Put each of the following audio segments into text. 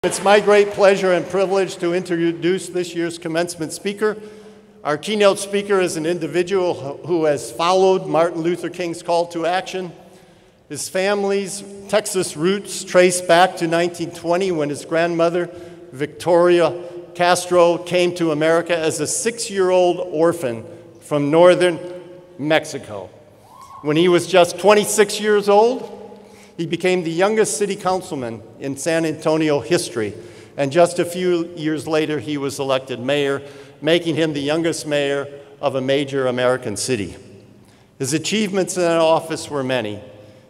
It's my great pleasure and privilege to introduce this year's commencement speaker. Our keynote speaker is an individual who has followed Martin Luther King's call to action. His family's Texas roots trace back to 1920 when his grandmother, Julián Castro, came to America as a 6-year-old orphan from northern Mexico. When he was just 26 years old, he became the youngest city councilman in San Antonio history, and just a few years later he was elected mayor, making him the youngest mayor of a major American city. His achievements in that office were many.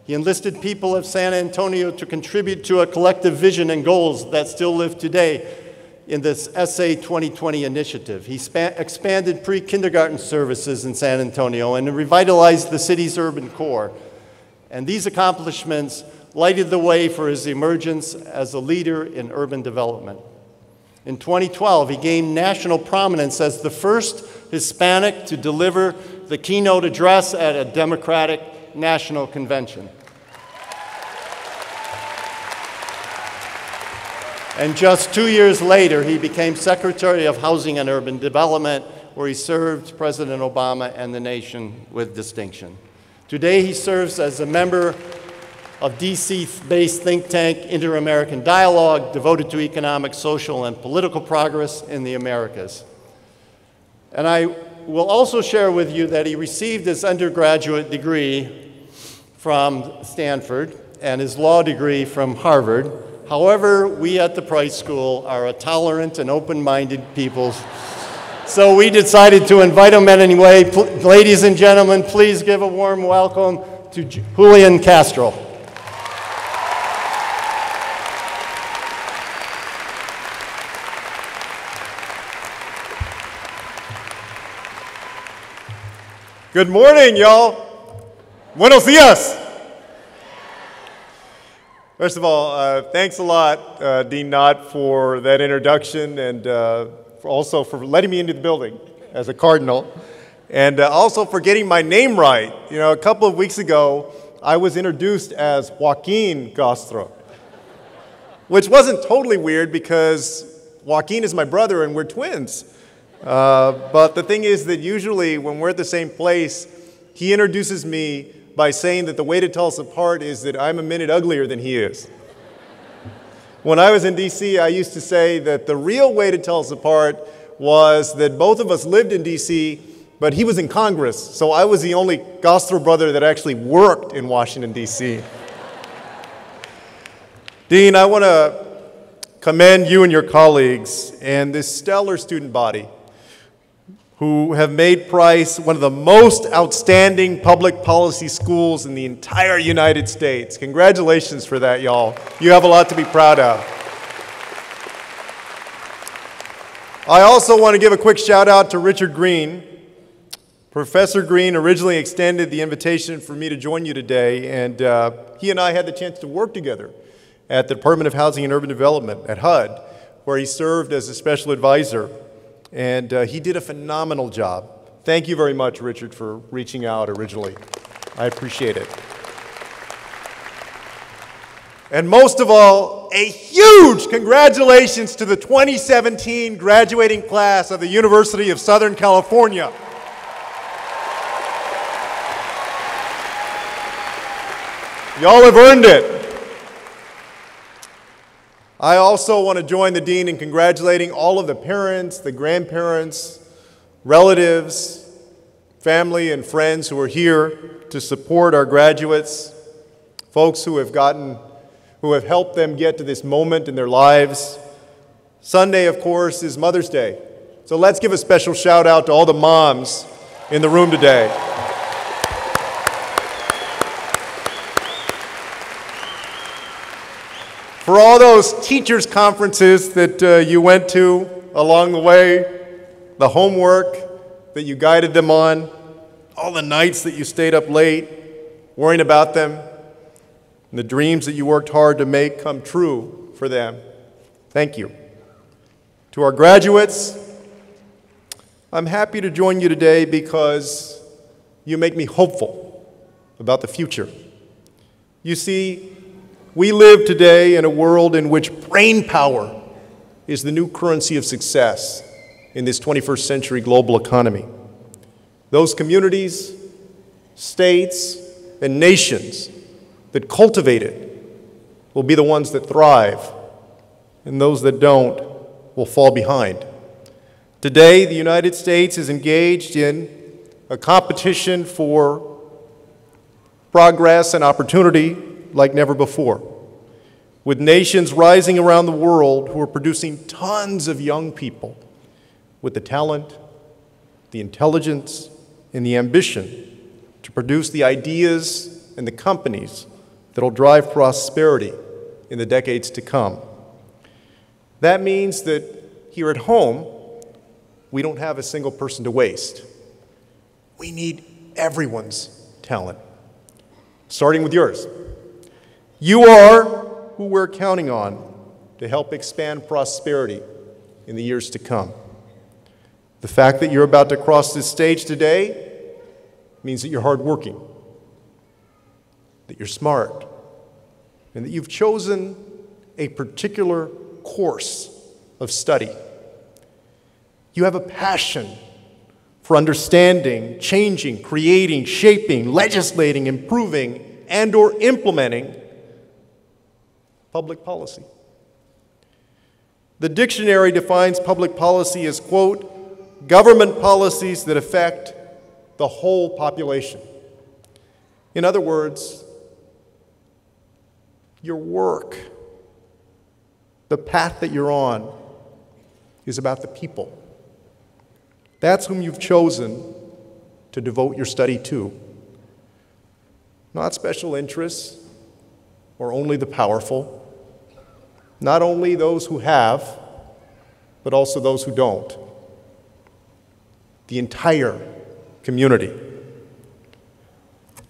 He enlisted people of San Antonio to contribute to a collective vision and goals that still live today in this SA 2020 initiative. He expanded pre-kindergarten services in San Antonio and revitalized the city's urban core. And these accomplishments lighted the way for his emergence as a leader in urban development. In 2012, he gained national prominence as the first Hispanic to deliver the keynote address at a Democratic National Convention. And just 2 years later, he became Secretary of Housing and Urban Development, where he served President Obama and the nation with distinction. Today, he serves as a member of DC-based think tank Inter-American Dialogue, devoted to economic, social, and political progress in the Americas. And I will also share with you that he received his undergraduate degree from Stanford and his law degree from Harvard. However, we at the Price School are a tolerant and open-minded people. So we decided to invite him anyway. Ladies and gentlemen, please give a warm welcome to Julián Castro. Good morning, y'all. Buenos dias. First of all, thanks a lot, Dean Knott, for that introduction, and also for letting me into the building as a cardinal, and also for getting my name right. You know, a couple of weeks ago, I was introduced as Julián Castro, which wasn't totally weird because Joaquin is my brother and we're twins. But the thing is that usually when we're at the same place, he introduces me by saying that the way to tell us apart is that I'm a minute uglier than he is. When I was in DC, I used to say that the real way to tell us apart was that both of us lived in DC, but he was in Congress, so I was the only Castro brother that actually worked in Washington, DC. Dean, I want to commend you and your colleagues and this stellar student body who have made Price one of the most outstanding public policy schools in the entire United States. Congratulations for that, y'all. You have a lot to be proud of. I also want to give a quick shout out to Richard Green. Professor Green originally extended the invitation for me to join you today, and he and I had the chance to work together at the Department of Housing and Urban Development at HUD, where he served as a special advisor. And he did a phenomenal job. Thank you very much, Richard, for reaching out originally. I appreciate it. And most of all, a huge congratulations to the 2017 graduating class of the University of Southern California. Y'all have earned it. I also want to join the Dean in congratulating all of the parents, the grandparents, relatives, family, and friends who are here to support our graduates, folks who have helped them get to this moment in their lives. Sunday, of course, is Mother's Day. So let's give a special shout out to all the moms in the room today. For all those teachers' conferences that you went to along the way, the homework that you guided them on, all the nights that you stayed up late worrying about them, and the dreams that you worked hard to make come true for them, thank you. To our graduates, I'm happy to join you today because you make me hopeful about the future. You see, We live today in a world in which brain power is the new currency of success in this 21st century global economy. Those communities, states, and nations that cultivate it will be the ones that thrive, and those that don't will fall behind. Today, the United States is engaged in a competition for progress and opportunity like never before, with nations rising around the world who are producing tons of young people with the talent, the intelligence, and the ambition to produce the ideas and the companies that will drive prosperity in the decades to come. That means that here at home, we don't have a single person to waste. We need everyone's talent, starting with yours. You are who we're counting on to help expand prosperity in the years to come. The fact that you're about to cross this stage today means that you're hardworking, that you're smart, and that you've chosen a particular course of study. You have a passion for understanding, changing, creating, shaping, legislating, improving, and/or implementing public policy. The dictionary defines public policy as, quote, government policies that affect the whole population. In other words, your work, the path that you're on, is about the people. That's whom you've chosen to devote your study to. Not special interests or only the powerful, not only those who have, but also those who don't. The entire community.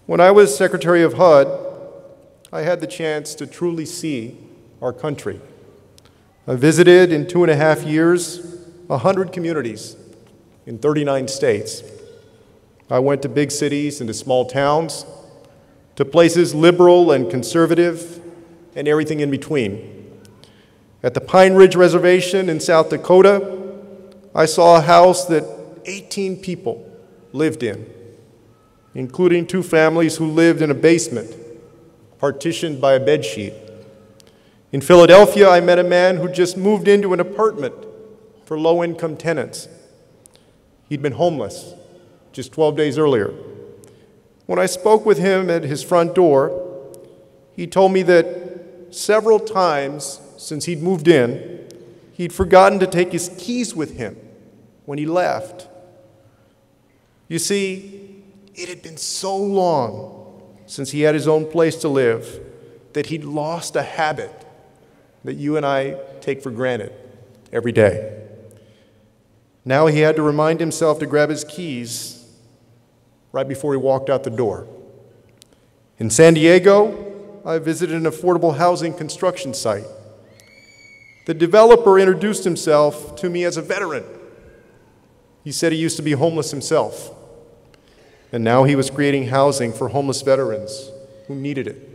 When I was Secretary of HUD, I had the chance to truly see our country. I visited in 2.5 years 100 communities in 39 states. I went to big cities and to small towns, to places liberal and conservative, and everything in between. At the Pine Ridge Reservation in South Dakota, I saw a house that 18 people lived in, including 2 families who lived in a basement, partitioned by a bedsheet. In Philadelphia, I met a man who just moved into an apartment for low-income tenants. He'd been homeless just 12 days earlier. When I spoke with him at his front door, he told me that several times since he'd moved in, he'd forgotten to take his keys with him when he left. You see, it had been so long since he had his own place to live that he'd lost a habit that you and I take for granted every day. Now he had to remind himself to grab his keys right before he walked out the door. In San Diego, I visited an affordable housing construction site. The developer introduced himself to me as a veteran. He said he used to be homeless himself, and now he was creating housing for homeless veterans who needed it.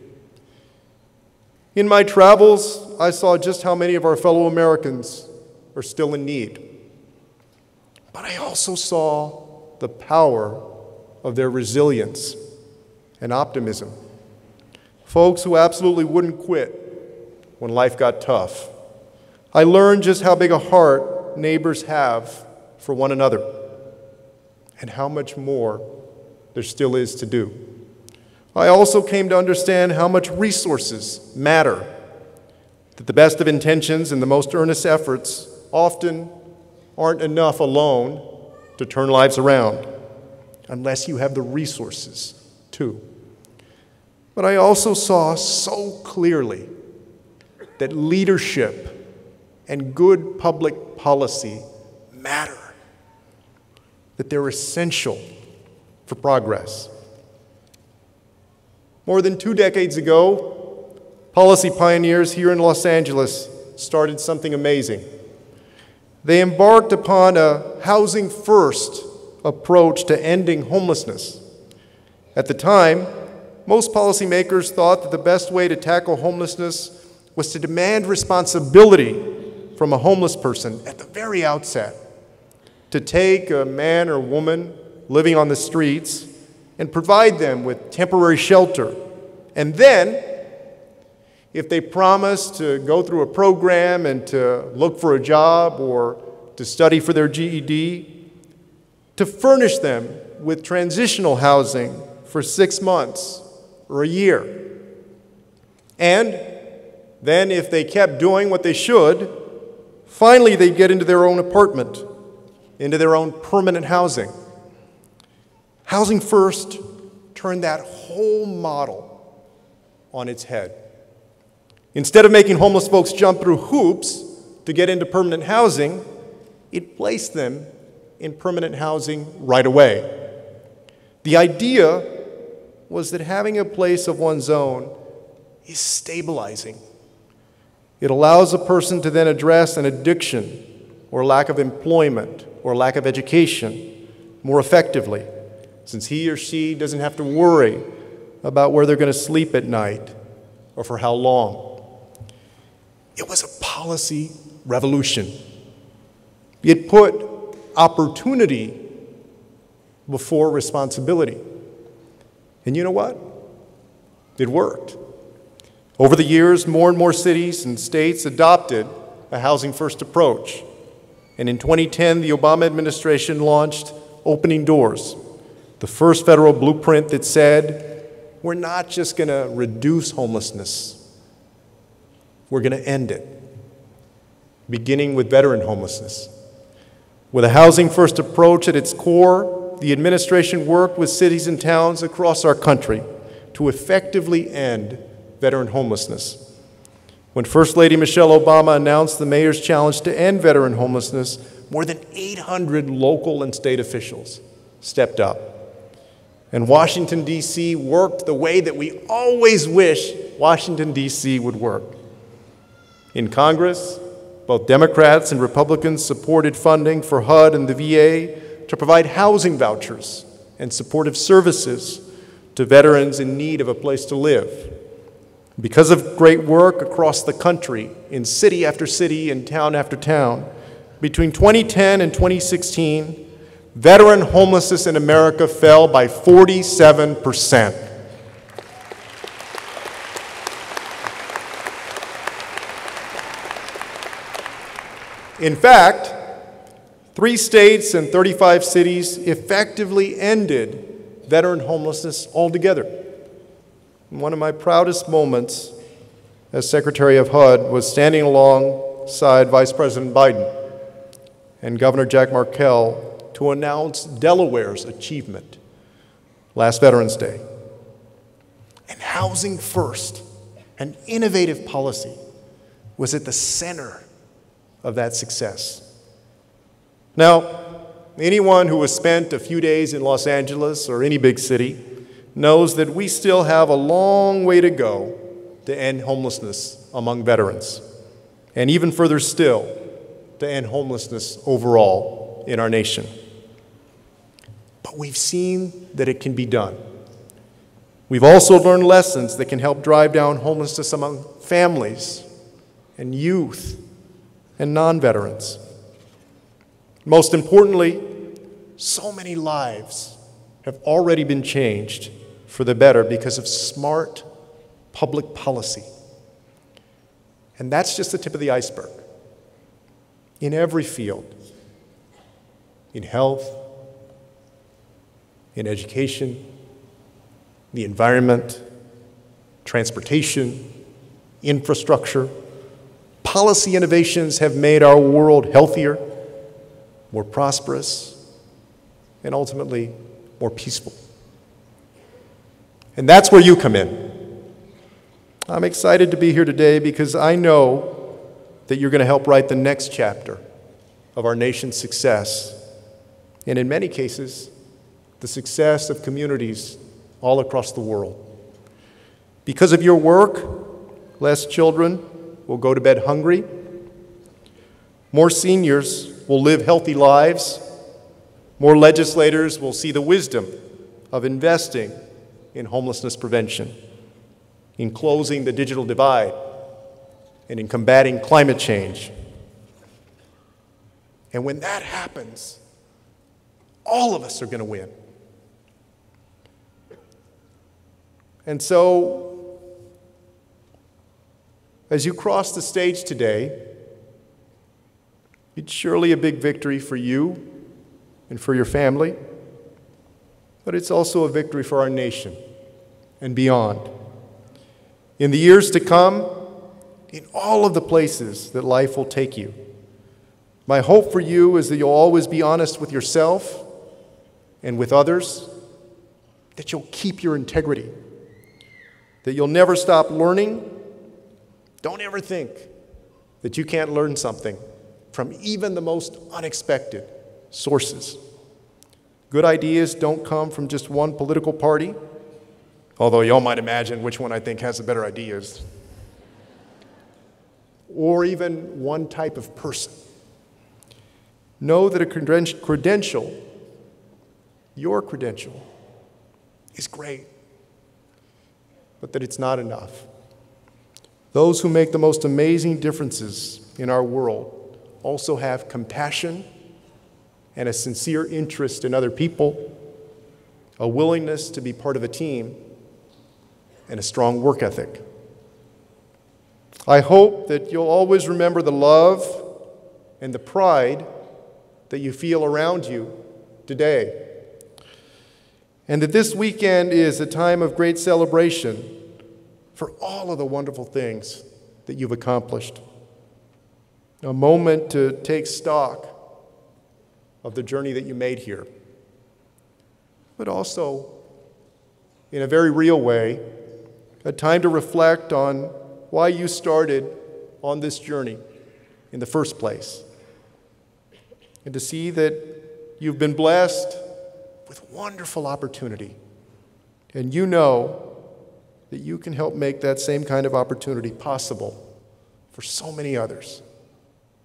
In my travels, I saw just how many of our fellow Americans are still in need. But I also saw the power of their resilience and optimism. Folks who absolutely wouldn't quit when life got tough. I learned just how big a heart neighbors have for one another and how much more there still is to do. I also came to understand how much resources matter, that the best of intentions and the most earnest efforts often aren't enough alone to turn lives around, unless you have the resources too. But I also saw so clearly that leadership and good public policy matter, that they're essential for progress. More than 2 decades ago, policy pioneers here in Los Angeles started something amazing. They embarked upon a housing-first approach to ending homelessness. At the time, most policymakers thought that the best way to tackle homelessness was to demand responsibility from a homeless person at the very outset, to take a man or woman living on the streets and provide them with temporary shelter. And then, if they promised to go through a program and to look for a job or to study for their GED, to furnish them with transitional housing for 6 months or a year. And then, if they kept doing what they should, finally they'd get into their own apartment, into their own permanent housing. Housing First turned that whole model on its head. Instead of making homeless folks jump through hoops to get into permanent housing, it placed them in permanent housing right away. The idea was that having a place of one's own is stabilizing. It allows a person to then address an addiction or lack of employment or lack of education more effectively, since he or she doesn't have to worry about where they're going to sleep at night or for how long. It was a policy revolution. It put opportunity before responsibility. And you know what? It worked. Over the years, more and more cities and states adopted a Housing First approach. And in 2010, the Obama administration launched Opening Doors, the first federal blueprint that said, we're not just going to reduce homelessness, we're going to end it, beginning with veteran homelessness. With a Housing First approach at its core, the administration worked with cities and towns across our country to effectively end veteran homelessness. When First Lady Michelle Obama announced the mayor's challenge to end veteran homelessness, more than 800 local and state officials stepped up. And Washington, D.C. worked the way that we always wish Washington, D.C. would work. In Congress, both Democrats and Republicans supported funding for HUD and the VA to provide housing vouchers and supportive services to veterans in need of a place to live. Because of great work across the country, in city after city and town after town, between 2010 and 2016, veteran homelessness in America fell by 47%. In fact, 3 states and 35 cities effectively ended veteran homelessness altogether. One of my proudest moments as Secretary of HUD was standing alongside Vice President Biden and Governor Jack Markell to announce Delaware's achievement last Veterans Day. And Housing First, an innovative policy, was at the center of that success. Now, anyone who has spent a few days in Los Angeles or any big city knows that we still have a long way to go to end homelessness among veterans, and even further still, to end homelessness overall in our nation. But we've seen that it can be done. We've also learned lessons that can help drive down homelessness among families and youth and non-veterans. Most importantly, so many lives have already been changed for the better because of smart public policy. And that's just the tip of the iceberg. In every field, in health, in education, the environment, transportation, infrastructure, policy innovations have made our world healthier, more prosperous, and ultimately more peaceful. And that's where you come in. I'm excited to be here today because I know that you're going to help write the next chapter of our nation's success, and in many cases, the success of communities all across the world. Because of your work, less children will go to bed hungry, more seniors will live healthy lives, more legislators will see the wisdom of investing in homelessness prevention, in closing the digital divide, and in combating climate change. And when that happens, all of us are going to win. And so, as you cross the stage today, it's surely a big victory for you and for your family, but it's also a victory for our nation and beyond. In the years to come, in all of the places that life will take you, my hope for you is that you'll always be honest with yourself and with others, that you'll keep your integrity, that you'll never stop learning. Don't ever think that you can't learn something from even the most unexpected sources. Good ideas don't come from just one political party, although y'all might imagine which one I think has the better ideas, or even one type of person. Know that a credential, your credential, is great, but that it's not enough. Those who make the most amazing differences in our world also have compassion and a sincere interest in other people, a willingness to be part of a team, and a strong work ethic. I hope that you'll always remember the love and the pride that you feel around you today, and that this weekend is a time of great celebration for all of the wonderful things that you've accomplished. A moment to take stock of the journey that you made here, but also, in a very real way, a time to reflect on why you started on this journey in the first place, and to see that you've been blessed with wonderful opportunity, and you know that you can help make that same kind of opportunity possible for so many others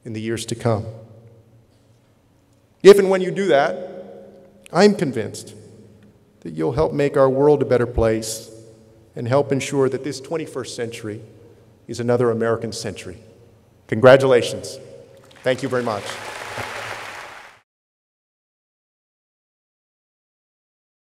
in the years to come. If and when you do that, I'm convinced that you'll help make our world a better place and help ensure that this 21st century is another American century. Congratulations. Thank you very much.